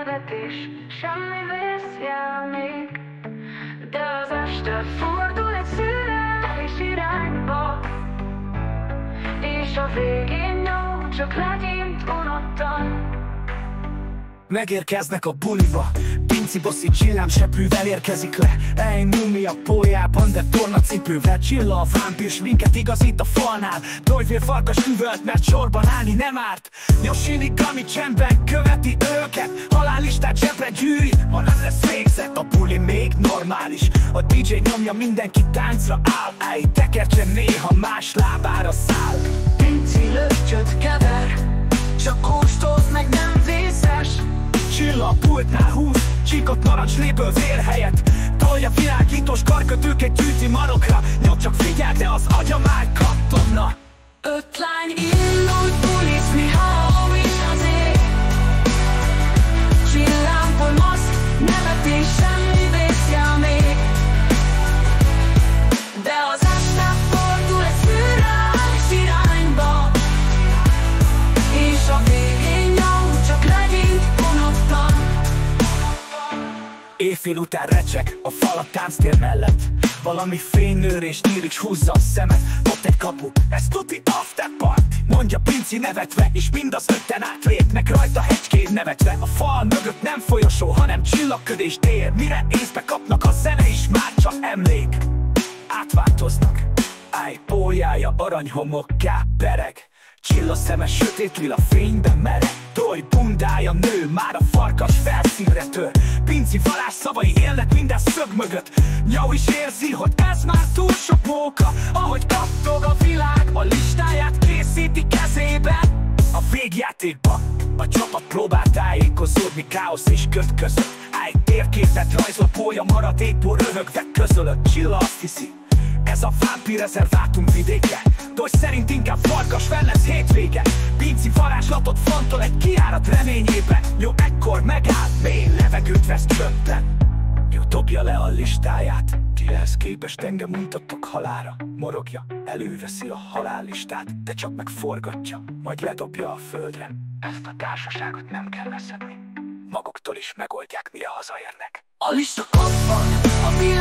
nevetés, semmi vészjel még. De az este fordul egy szürreális irányba, és a végén nyom csak legyint unottan. Megérkeznek a buliba, Pinci Bossi csillámseprűvel érkezik le. Ej, Numi a pólyában, de tornacipővel. Csilla a vámpír sminket igazít a falnál. Dojvér farkas üvölt, mert sorban állni nem árt. Yoshini Kami csendben követi őket. Halállistát zsebre gyűri, ha nem lesz végzett. A buli még normális, a DJ nyomja, mindenki táncra áll. Ej, tekercse néha más lábára száll. Pinci lökcsöt kever, csak kóstolsz meg, nem vészes. Csilla a pultnál húz, csíkot narancsléből vér helyett. Tolja világítós karkötőket gyűjti marokra. Nyom csak figyel, de az agya már kattogna. 5 lány indult bulizni, ha is az ég. Csillámpol maszk, nevetés, semmi vészjel még. De az este fordul egy szürreális irányba, és a végén nyom csak legyint unottan. Éjfél után recseg a fal a tánctér mellett. Valami fénynőr és nyílik húzza a szemet. Ott egy kapu, ez tuti after party, mondja Pinci nevetve, és mind az 5-en átlépnek rajta hegykén nevetve. A fal mögött nem folyosó, hanem csillagködés tér. Mire észbe kapnak, a zene is már csak emlék. Átváltoznak, Áj pólyája aranyhomokká bereg. Csilla szeme sötét lila fényben meleg. Doj bundája nő, már a farkas felszínre tör. Pinci varázsszavai élnek minden szög mögött. Nyau is érzi, hogy ez már túl sok móka. Ahogy kattog a világ, a listáját készíti kezében. A végjátékban a csapat próbál tájékozódni káosz és köd között. Áj térképet rajzol, pólya maradékból röhögve közölött. Csilla azt hiszi, ez a vámpír rezervátum vidéke. Doj szerint inkább farkas lesz hétvége. Pinci varázslatot fontol egy kijárat reményében. Jó, ekkor megáll, mély levegőt vesz csöndben. Jó, dobja le a listáját. Ti ehhez képest engem untatok halára. Morogja, előveszi a halállistát, de csak megforgatja, majd ledobja a földre. Ezt a társaságot nem kell leszedni. Maguktól is megoldják, mire hazaérnek. A lista ott van, a világ